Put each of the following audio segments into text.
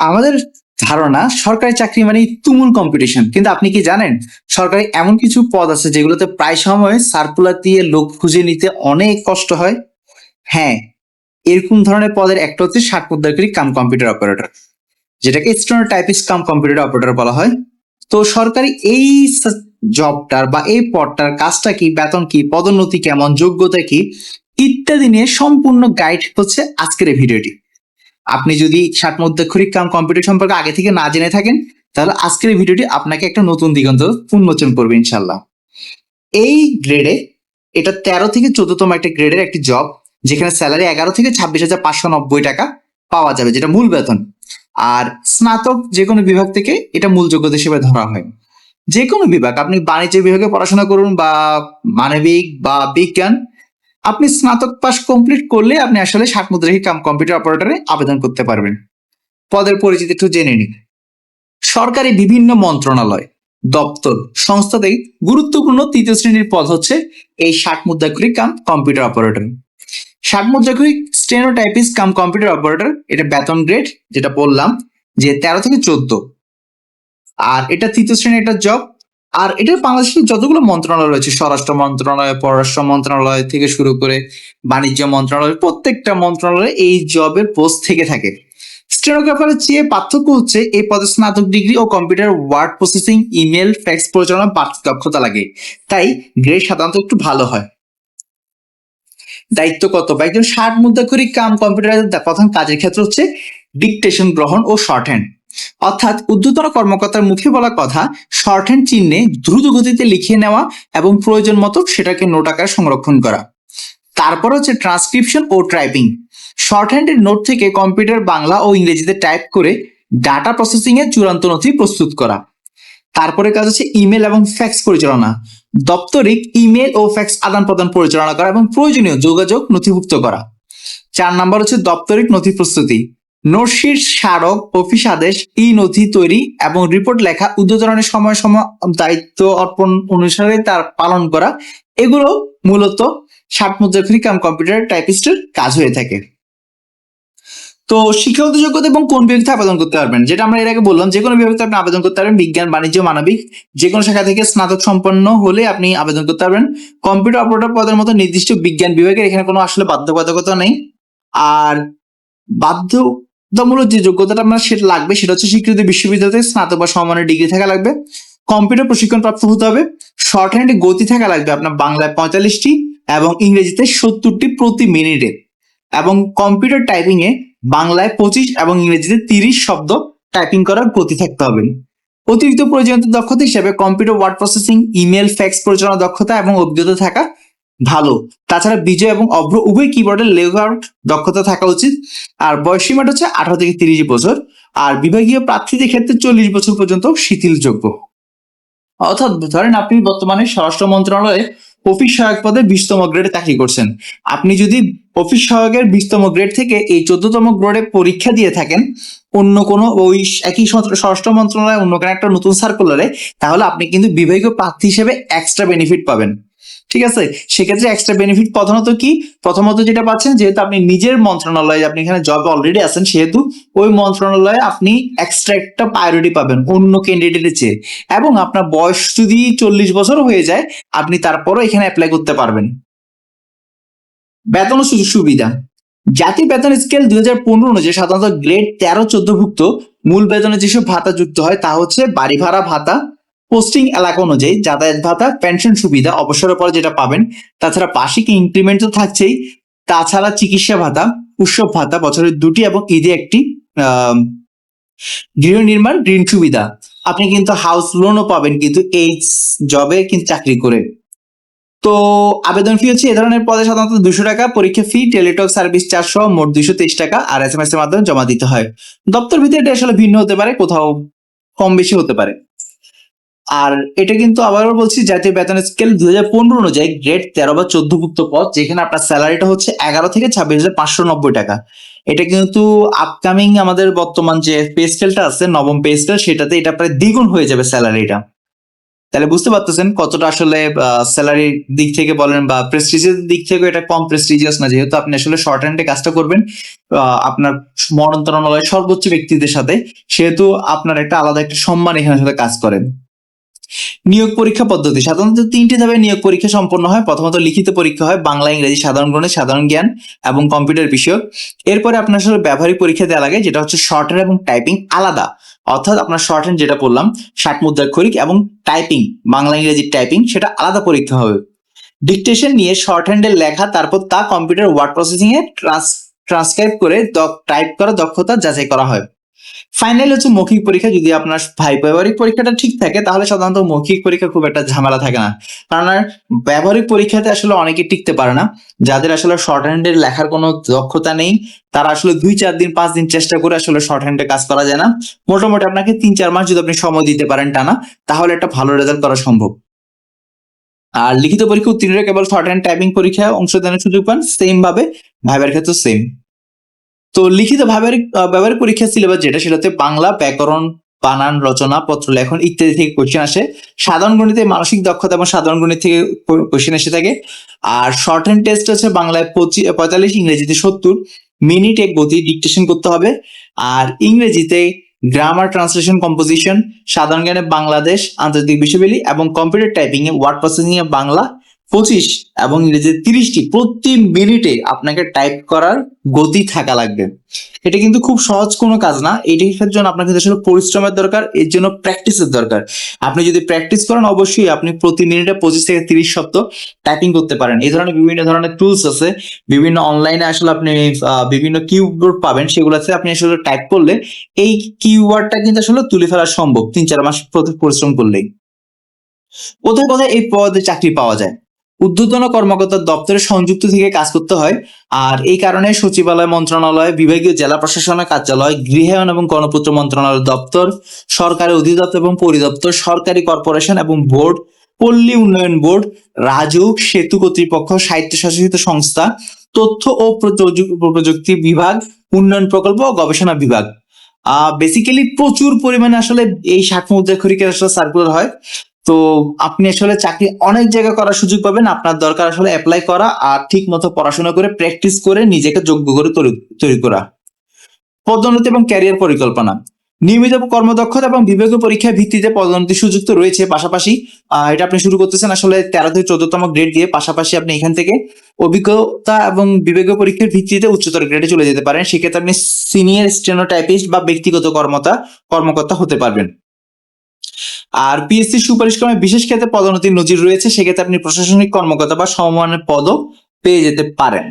আমাদের ধারণা সরকারি চাকরি মানে তুমুল কম্পিটিশন, কিন্তু আপনি কি জানেন সরকারি এমন কিছু পদ আছে যেগুলোতে প্রায় সময় সার্কুলার দিয়ে লোক খুঁজে নিতে অনেক কষ্ট হয়। হ্যাঁ, এরকম ধরনের পদের একটা হচ্ছে ষাট মুদ্রাক্ষরিক কাম কম্পিউটার অপারেটর, যেটাকে স্টেনোটাইপিস্ট কাম কম্পিউটার অপারেটর বলা হয়। তো সরকারি এই জবটার বা এই পদটার কাজটা কি, বেতন কি, পদোন্নতি কেমন, যোগ্যতা কি ইত্যাদি নিয়ে সম্পূর্ণ গাইড হচ্ছে আজকের এই ভিডিওটি। আপনি যদি ষাট মুদ্রাক্ষরিক কাম কম্পিউটার সম্পর্কে আগে থেকে না জেনে থাকেন, তাহলে আজকের এই ভিডিওটি আপনাকে একটা নতুন দিগন্ত উন্মোচন করবে ইনশাল্লাহ। এই গ্রেডে এটা 13 থেকে 14তম একটা গ্রেডের একটি জব, যেখানে স্যালারি 11 থেকে 26,590 টাকা পাওয়া যাবে, যেটা মূল বেতন। আর স্নাতক যে কোনো বিভাগ থেকে এটা মূল যোগ্যতা হিসেবে ধরা হয়। যে কোনো বিভাগ, আপনি বাণিজ্য বিভাগে পড়াশোনা করুন বা মানবিক বা বিজ্ঞান, আপনি স্নাতক পাস কমপ্লিট করলে আপনি আসলে ষাট মুদ্রাক্ষরিক কাম কম্পিউটার অপারেটরে আবেদন করতে পারবেন। পদের পরিচিতি একটু জেনে নিন। সরকারি বিভিন্ন মন্ত্রণালয়, দপ্তর, সংস্থাতে গুরুত্বপূর্ণ তৃতীয় শ্রেণীর পদ হচ্ছে এই ষাট মুদ্রাক্ষরিক কাম কম্পিউটার অপারেটর। ষাট মুদ্রাক্ষরিক স্টেনোটাইপিস্ট কাম কম্পিউটার অপারেটর, এটা বেতন গ্রেড যেটা বললাম যে 13 থেকে 14, আর এটা তৃতীয় শ্রেণীর একটা জব। আর এটা বাংলাদেশের যতগুলো মন্ত্রণালয় রয়েছে, স্বরাষ্ট্র মন্ত্রণালয়, পররাষ্ট্র মন্ত্রণালয় থেকে শুরু করে বাণিজ্য মন্ত্রণালয়, প্রত্যেকটা মন্ত্রণালয়ে এই জবের পোস্ট থেকে থাকে। স্টেনোগ্রাফারের চেয়ে পার্থক্য হচ্ছে এই পদে স্নাতক ডিগ্রি ও computer word processing, email, fax পরিচালনা বাড়তি দক্ষতা লাগে, তাই গ্রেড সাধারণত একটু ভালো হয়। দায়িত্ব কর্তব্য, একজন ষাট মুদ্রাক্ষরিক কাম কম্পিউটারের প্রধান কাজের ক্ষেত্র হচ্ছে ডিকটেশন গ্রহণ ও শর্ট হ্যান্ড, অর্থাৎ ঊর্ধ্বতন কর্মকর্তার মুখে বলা কথা শর্ট হ্যান্ড চিহ্নে দ্রুত গতিতে লিখিয়ে নেওয়া এবং প্রয়োজন মতো সেটাকে নোট আকারে সংরক্ষণ করা। তারপর হচ্ছে ট্রান্সক্রিপশন ও টাইপিং, শর্ট হ্যান্ডের নোট থেকে কম্পিউটার বাংলা ও ইংরেজিতে টাইপ করে ডাটা প্রসেসিং এর চূড়ান্ত নথি প্রস্তুত করা। তারপরে কাজ হচ্ছে ইমেল এবং ফ্যাক্স পরিচালনা, দপ্তরিক ইমেল ও ফ্যাক্স আদান প্রদান পরিচালনা করা এবং প্রয়োজনীয় যোগাযোগ নথিভুক্ত করা। 4 নম্বর হচ্ছে দপ্তরিক নথি প্রস্তুতি, নোটশিট, স্মারক, অফিস আদেশ, ই নথি তৈরি এবং রিপোর্ট লেখা, ঊর্ধ্বতনের সময় সময় দায়িত্ব অর্পণ অনুসারে তার পালন করা, এগুলো মূলত ষাট মুদ্রাক্ষরিক কাম কম্পিউটার টাইপিস্টের কাজ হয়ে থাকে। তো শিক্ষাগত যোগ্যতা এবং কোন বিভাগে আবেদন করতে পারবেন, যেটা আমরা এর আগে বললাম, যে কোনো বিভাগে আপনি আবেদন করতে পারবেন। বিজ্ঞান, বাণিজ্য, মানবিক যে কোনো শাখা থেকে স্নাতক সম্পন্ন হলে আপনি আবেদন করতে পারবেন। কম্পিউটার অপারেটর পদের মতো নির্দিষ্ট বিজ্ঞান বিভাগের এখানে কোনো আসলে বাধ্যবাধকতা নেই। আর বাধ্যতামূলক যে যোগ্যতাটা আপনার সেটা লাগবে সেটা হচ্ছে স্বীকৃত বিশ্ববিদ্যালয় থেকে স্নাতক বা সমমানের ডিগ্রি থাকা লাগবে, কম্পিউটার প্রশিক্ষণ প্রাপ্ত হতে হবে, শর্ট হ্যান্ডে গতি থাকা লাগবে আপনার বাংলায় 45টি এবং ইংরেজিতে 70টি প্রতি মিনিটে, এবং কম্পিউটার টাইপিং এ বাংলায় 25 এবং ইংরেজিতে 30 শব্দ টাইপিং করার গতি থাকতে হবে। অতিরিক্ত প্রয়োজনীয় দক্ষতা হিসেবে computer word processing, email, fax পরিচালনা দক্ষতা এবং অভিজ্ঞতা থাকা ভালো। তাছাড়া বিজয় এবং অভ্র উভয় কিবোর্ডের লেআউট দক্ষতা থাকা উচিত। আর বয়স সীমাটা হচ্ছে 18 থেকে 30 বছর। আর বিভাগীয় প্রার্থীদের ক্ষেত্রে 40 বছর পর্যন্ত শিথিলযোগ্য। অর্থাৎ ধরেন আপনি বর্তমানে স্বরাষ্ট্র মন্ত্রণালয়ে অফিস সহায়ক পদে 20তম গ্রেডে চাকরি করছেন। আপনি যদি অফিস সহায়কের 20তম গ্রেড থেকে এই 14তম গ্রেডে পরীক্ষা দিয়ে থাকেন অন্য কোনো ওই একই স্বরাষ্ট্র মন্ত্রণালয় অন্য কোনো একটা নতুন সার্কুলারে, তাহলে আপনি কিন্তু বিভাগীয় প্রার্থী হিসেবে এক্সট্রা বেনিফিট পাবেন। ঠিক আছে, সেক্ষেত্রে এক্সট্রা বেনিফিট প্রথমত যেটা পাচ্ছেন, যেহেতু আপনি নিজের মন্ত্রণালয়ে আপনি এখানে জব অলরেডি আছেন, সেহেতু ওই মন্ত্রণালয়ে আপনি এক্সট্রা একটা প্রায়োরিটি পাবেন অন্য ক্যান্ডিডেটের চেয়ে। এবং আপনার বয়স যদি 40 বছর হয়ে যায়, আপনি তারপরও এখানে অ্যাপ্লাই করতে পারবেন। বেতন ও সুযোগ সুবিধা, জাতীয় বেতন স্কেল 2015 অনুযায়ী সাধারণত গ্রেড 13-14 ভুক্ত মূল বেতনে যেসব ভাতা যুক্ত হয় তা হচ্ছে বাড়ি ভাড়া ভাতা, পোস্টিং এলাকা অনুযায়ী যাতায়াত ভাতা, পেনশন সুবিধা অবসরের পরে যেটা পাবেন, তাছাড়া বার্ষিক ইনক্রিমেন্ট তো থাকছেই, তাছাড়া চিকিৎসা ভাতা, উৎসব ভাতা বছরের 2টি এবং ঈদে একটি, গৃহ নির্মাণ ঋণ সুবিধা। আপনি কিন্তু হাউস লোনও পাবেন কিন্তু এই জবে কিন্তু চাকরি করে। তো আবেদন ফি হচ্ছে এ ধরনের পদে সাধারণত 200 টাকা, পরীক্ষা ফি, টেলিটক সার্ভিস চার্জ সহ মোট 223 টাকা, আর SMS এর মাধ্যমে জমা দিতে হয়। দপ্তর ভিত্তিতে এটা আসলে ভিন্ন হতে পারে, কোথাও কম বেশি হতে পারে। আর এটা কিন্তু আবারও বলছি, জাতীয় বেতন স্কেল 2015 অনুযায়ী গ্রেড 13 বা 14 ভুক্ত পদ, যেখানে আপনার স্যালারিটা হচ্ছে 11 থেকে 26,590 টাকা। এটা কিন্তু আপকামিং আমাদের বর্তমান যে পে স্কেলটা আছে, নবম পে স্কেল, সেটাতে এটা প্রায় দ্বিগুণ হয়ে যাবে স্যালারিটা। তাহলে বুঝতে পারতেছেন কতটা আসলে স্যালারির দিক থেকে বলেন বা প্রেস্টিজের দিক থেকে এটা কম প্রেস্টিজিয়াস না, যেহেতু আপনি আসলে শর্ট হ্যান্ডে কাজটা করবেন আপনার মন্ত্রণালয়ের সর্বোচ্চ ব্যক্তিদের সাথে, সেহেতু আপনার একটা আলাদা একটা সম্মান এখানে সাথে কাজ করেন। নিয়োগ পরীক্ষা পদ্ধতি সাধারণত 3টি ধাপে নিয়োগ পরীক্ষা সম্পন্ন হয়। প্রথমত লিখিত পরীক্ষা হয়, বাংলা, ইংরেজি, সাধারণ গণিত, সাধারণ জ্ঞান এবং কম্পিউটার বিষয়ক। এরপরে আপনার আসলে ব্যবহারিক পরীক্ষা দেওয়া লাগে, যেটা হচ্ছে শর্ট হ্যান্ড এবং টাইপিং আলাদা। অর্থাৎ আপনার শর্ট হ্যান্ড যেটা বললাম 60 মুদ্রাক্ষরিক এবং টাইপিং বাংলা ইংরেজি টাইপিং সেটা আলাদা পরীক্ষা হবে। ডিকটেশন নিয়ে শর্ট হ্যান্ডের লেখা, তারপর তা কম্পিউটার ওয়ার্ড প্রসেসিং এ ট্রান্সক্রাইব করে টাইপ করা দক্ষতা যাচাই করা হয়। ফাইনাল হচ্ছে মৌখিক পরীক্ষা। যদি আপনার ব্যবহারিক পরীক্ষাটা ঠিক থাকে তাহলে সাধারণত মৌখিক পরীক্ষা খুব একটা ঝামেলা থাকে না, কারণ আর ব্যবহারিক পরীক্ষাতে আসলে অনেকে টিকতে পারে না। যাদের আসলে শর্ট হ্যান্ডের লেখার কোনো দক্ষতা নেই তারা আসলে 2-4 দিন 5 দিন চেষ্টা করে আসলে শর্ট হ্যান্ডে কাজ করা যায় না। মোটামুটি আপনাকে 3-4 মাস যদি আপনি সময় দিতে পারেন টানা, তাহলে একটা ভালো রেজাল্ট করা সম্ভব। আর লিখিত পরীক্ষা উত্তীর্ণরা কেবল শর্ট হ্যান্ড টাইপিং পরীক্ষায় অংশদানের সুযোগ পান, সেম ভাবে ভাইবার ক্ষেত্রে সেম। তো লিখিত ব্যবহারিক পরীক্ষার সিলেবাস যেটা, সেটাতে বাংলা, ব্যাকরণ, বানান, রচনা, পত্র লেখন ইত্যাদি থেকে কোশ্চেন আসে। সাধারণ গণিতে মানসিক দক্ষতা এবং সাধারণ গণিত থেকে কোশ্চেন এসে থাকে। আর শর্ট হ্যান্ড টেস্ট হচ্ছে বাংলায় 45, ইংরেজিতে 70 মিনিটে গতি ডিকটেশন করতে হবে। আর ইংরেজিতে গ্রামার, ট্রান্সলেশন, কম্পোজিশন, সাধারণ জ্ঞানে বাংলাদেশ, আন্তর্জাতিক বিষয়াবলী এবং কম্পিউটার টাইপিং এ ওয়ার্ড প্রসেসিং এ বাংলা 25 এবং ইংরেজি 30টি প্রতি মিনিটে আপনাকে টাইপ করার গতি থাকা লাগবে। এটা কিন্তু খুব সহজ কোনো কাজ না, এটার জন্য আপনার কিন্তু আসলে পরিশ্রমের দরকার, এর জন্য প্র্যাকটিসের দরকার। আপনি যদি প্র্যাকটিস করেন অবশ্যই আপনি প্রতি মিনিটে 25 থেকে 30 শব্দ টাইপিং করতে পারেন। এই ধরনের বিভিন্ন ধরনের টুলস আছে, বিভিন্ন অনলাইনে আসলে আপনি বিভিন্ন কিওয়ার্ড পাবেন, সেগুলোতে আপনি আসলে টাইপ করলে এই কিওয়ার্ডটা কিন্তু আসলে তুলে ফেলা সম্ভব 3-4 মাস পরিশ্রম করলেই। কোথায় কোথায় এই পদে চাকরি পাওয়া যায়? ঊর্ধ্বতন কর্মকর্তার দপ্তরে সংযুক্ত থেকে কাজ করতে হয়। আর এই কারণে সচিবালয়, মন্ত্রণালয়, বিভাগীয় জেলা প্রশাসনের কার্যালয়, গৃহায়ন এবং গণপূর্ত মন্ত্রণালয় দপ্তর, সরকারি অধিদপ্তর এবং পরিদপ্তর, সরকারি কর্পোরেশন এবং বোর্ড, পল্লী উন্নয়ন বোর্ড, রাজউক, সেতু কর্তৃপক্ষ, স্বায়ত্তশাসিত সংস্থা, তথ্য ও প্রযুক্তি বিভাগ, উন্নয়ন প্রকল্প ও গবেষণা বিভাগ। বেসিক্যালি প্রচুর পরিমাণে আসলে এই 60 মুদ্রাক্ষরিকের আসলে সার্কুলার হয়। তো আপনি আসলে চাকরি অনেক জায়গায় করার সুযোগ পাবেন। আপনার দরকার আসলে অ্যাপ্লাই করা আর ঠিক মতো পড়াশোনা করে প্র্যাকটিস করে নিজেকে যোগ্য করে তৈরি করা। পদোন্নতি এবং ক্যারিয়ার পরিকল্পনা। নিয়মিত কর্মদক্ষতা এবং বিভাগীয় পরীক্ষার ভিত্তিতে পদোন্নতি সুযোগ তো রয়েছে, পাশাপাশি এটা আপনি শুরু করতেছেন আসলে 13 থেকে 14তম গ্রেড দিয়ে, পাশাপাশি আপনি এখান থেকে অভিজ্ঞতা এবং বিভাগীয় পরীক্ষার ভিত্তিতে উচ্চতর গ্রেডে চলে যেতে পারেন। সেক্ষেত্রে আপনি সিনিয়র স্টেনোটাইপিস্ট বা ব্যক্তিগত কর্মকর্তা হতে পারবেন। আর পিএসসি সুপারিশক্রমে বিশেষ ক্ষেত্রে পদোন্নতির নজির রয়েছে, সেক্ষেত্রে আপনি প্রশাসনিক কর্মকর্তা বা সমমানের পদও পেয়ে যেতে পারেন।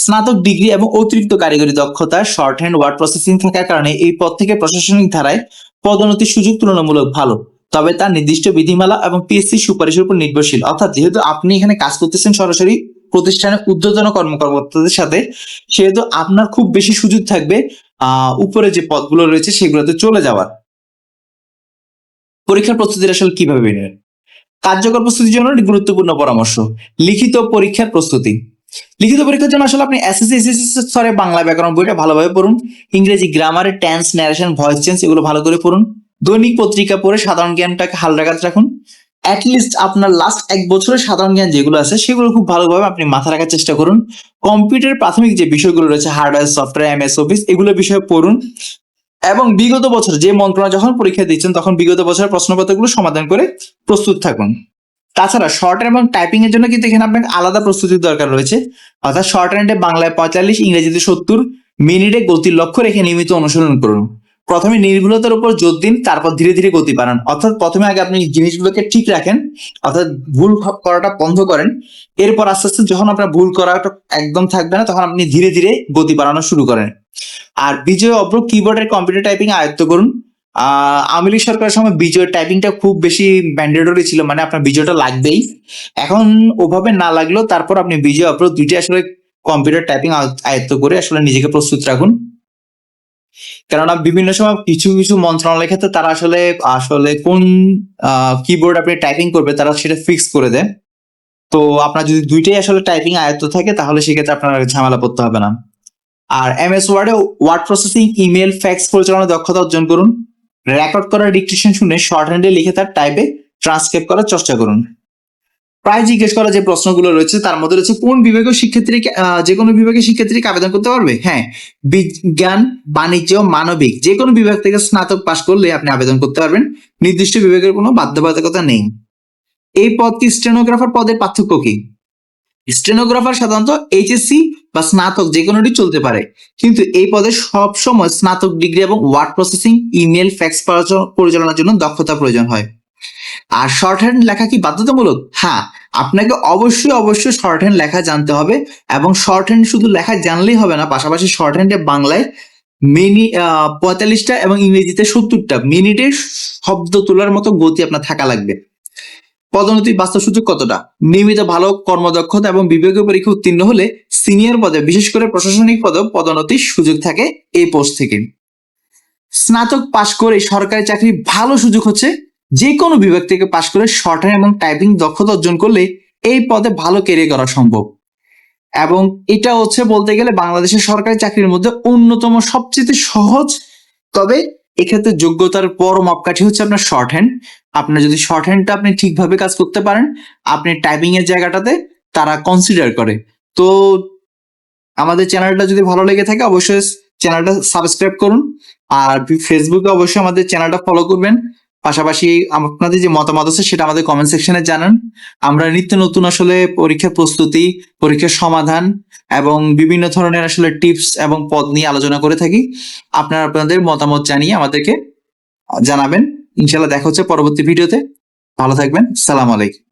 স্নাতক ডিগ্রি এবং অতিরিক্ত কারিগরি দক্ষতা, শর্ট হ্যান্ড ওয়ার্ড প্রসেসিং থাকার কারণে এই পদ থেকে প্রশাসনিক ধারায় পদোন্নতির সুযোগ তুলনামূলক ভালো, তবে তার নির্দিষ্ট বিধিমালা এবং পিএসসি সুপারিশের উপর নির্ভরশীল। অর্থাৎ যেহেতু আপনি এখানে কাজ করতেছেন সরাসরি প্রতিষ্ঠানের ঊর্ধ্বতন কর্মকর্তাদের সাথে, সেহেতু আপনার খুব বেশি সুযোগ থাকবে উপরে যে পদগুলো রয়েছে সেগুলোতে চলে যাওয়ার। পরীক্ষার প্রস্তুতির আসলে কিভাবে নেবেন? কার্যকর প্রস্তুতির জন্য গুরুত্বপূর্ণ পরামর্শ। লিখিত পরীক্ষার প্রস্তুতি। লিখিত পরীক্ষার জন্য আসলে আপনি এসএসসি স্তরে বাংলা ব্যাকরণ বইটা ভালোভাবে পড়ুন। ইংরেজি গ্রামারে টেন্স, ন্যারেশন, ভয়েস চেঞ্জ এগুলো ভালো করে পড়ুন। দৈনিক পত্রিকা পড়ে সাধারণ জ্ঞানটাকে হালনাগাদ রাখুন। অ্যাটলিস্ট আপনার লাস্ট 1 বছরের সাধারণ জ্ঞান যেগুলো আছে সেগুলো খুব ভালোভাবে আপনি মাথা রাখার চেষ্টা করুন। কম্পিউটারের প্রাথমিক যে বিষয়গুলো রয়েছে, হার্ডওয়্যার, সফটওয়্যার, এমএস অফিস, এগুলো বিষয়ে পড়ুন। এবং বিগত বছর যে মন্ত্রণালয় যখন পরীক্ষা দিচ্ছেন তখন বিগত বছরের প্রশ্নপত্রগুলো সমাধান করে প্রস্তুত থাকুন। তাছাড়া শর্ট এবং টাইপিং এর জন্য কিন্তু এখানে আপনাকে আলাদা প্রস্তুতির দরকার রয়েছে। অর্থাৎ শর্ট হ্যান্ডে বাংলায় 45, ইংরেজিতে 70 মিনিটে গতির লক্ষ্য রেখে নিয়মিত অনুশীলন করুন। প্রথমে নির্ভুলতার উপর জোর দিন, তারপর ধীরে ধীরে গতি বাড়ান। অর্থাৎ প্রথমে আগে আপনি জিনিসগুলোকে ঠিক রাখেন, অর্থাৎ ভুল করাটা বন্ধ করেন। এরপর আস্তে আস্তে যখন আপনার ভুল করাটা একদম থাকবে না তখন আপনি ধীরে ধীরে গতি বাড়ানো শুরু করেন। আর বিজয় অব্র কিবোর্ডের কম্পিউটার টাইপিং আয়ত্ত করুন। আওয়ামী লীগ সরকারের সময় বিজয় টাইপিংটা খুব বেশি ম্যান্ডেটরি ছিল, মানে আপনার বিজয়টা লাগবেই। এখন ওভাবে না লাগলেও তারপর আপনি বিজয় অব্র দুইটা আসলে কম্পিউটার টাইপিং আয়ত্ত করে আসলে নিজেকে প্রস্তুত রাখুন। কেননা বিভিন্ন সময় কিছু কিছু মন্ত্রণালয়ের ক্ষেত্রে তারা আসলে আসলে কোন কিবোর্ড আপনি টাইপিং করবে তারা সেটা ফিক্স করে দেয়। তো আপনার যদি দুইটাই আসলে টাইপিং আয়ত্ত থাকে তাহলে সেক্ষেত্রে আপনার ঝামেলা পড়তে হবে না। আর এমএস ওয়ার্ডে ওয়ার্ড প্রসেসিং, ইমেল, ফ্যাক্স পরিচালনার দক্ষতা অর্জন করুন। রেকর্ড করা ডিকটেশন শুনে শর্ট হ্যান্ডে লিখে তার টাইপে ট্রান্সক্রাইব করার চেষ্টা করুন। প্রায় জিজ্ঞেস করা যে প্রশ্নগুলো রয়েছে তার মধ্যে রয়েছে কোন বিভাগের শিক্ষার্থীকে যে কোনো বিভাগের শিক্ষার্থীকে আবেদন করতে পারবে? হ্যাঁ, বিজ্ঞান, বাণিজ্য, মানবিক যে কোনো বিভাগ থেকে স্নাতক পাশ করলে আপনি আবেদন করতে পারবেন। নির্দিষ্ট বিভাগের কোনো বাধ্যবাধকতা নেই। এই পদটি স্টেনোগ্রাফার পদের পার্থক্য কি? স্টেনোগ্রাফার সাধারণত এইচএসসি বা স্নাতক যে কোনোটি চলতে পারে, কিন্তু এই পদে সব সময় স্নাতক ডিগ্রি এবং ওয়ার্ড প্রসেসিং, ইমেল, ফ্যাক্স পরিচালনার জন্য দক্ষতা প্রয়োজন হয়। আর শর্ট হ্যান্ড লেখা কি বাধ্যতামূলক? হ্যাঁ, আপনাকে অবশ্যই শর্ট হ্যান্ড লেখা জানতে হবে এবং শর্ট হ্যান্ড শুধু লেখা জানলেই হবে না, পাশাপাশি শর্ট হ্যান্ডে বাংলায় 45টা এবং ইংরেজিতে 70টা মিনিটের শব্দ তোলার মতো গতি আপনার থাকা লাগবে। পদোন্নতির বাস্তব সুযোগ কতটা? নিয়মিত ভালো কর্মদক্ষতা এবং বিভাগীয় পরীক্ষা উত্তীর্ণ হলে সিনিয়র পদে, বিশেষ করে প্রশাসনিক পদে পদোন্নতির সুযোগ থাকে এই পোস্ট থেকে। স্নাতক পাশ করে সরকারি চাকরি ভালো সুযোগ হচ্ছে যে কোনো বিভাগ থেকে পাশ করে শর্ট হ্যান্ড এবং টাইপিং দক্ষতা অর্জন করলে এই পদে ভালো ক্যারিয়ার করা সম্ভব। এবং এটা হচ্ছে বলতে গেলে বাংলাদেশের সরকারি চাকরির মধ্যে অন্যতম সবচেয়ে সহজ, তবে এক্ষেত্রে যোগ্যতার বড় মাপকাঠি হচ্ছে আপনার শর্ট হ্যান্ড। আপনার যদি শর্ট হ্যান্ডটা আপনি ঠিকভাবে কাজ করতে পারেন, আপনি টাইপিং এর জায়গাটাতে তারা কনসিডার করে। তো আমাদের চ্যানেলটা যদি ভালো লেগে থাকে অবশ্যই চ্যানেলটা সাবস্ক্রাইব করুন, আর ফেসবুকে অবশ্যই আমাদের চ্যানেলটা ফলো করবেন। পাশাপাশি আপনাদের যে মতামত আছে সেটা আমাদের কমেন্ট সেকশনে জানান। আমরা নিত্য নতুন আসলে পরীক্ষার প্রস্তুতি, পরীক্ষার সমাধান এবং বিভিন্ন ধরনের আসলে টিপস এবং পদ নিয়ে আলোচনা করে থাকি। আপনারা আপনাদের মতামত জানিয়ে আমাদেরকে জানাবেন। ইনশাল্লাহ দেখা হচ্ছে পরবর্তী ভিডিওতে। ভালো থাকবেন। সালাম আলাইকুম।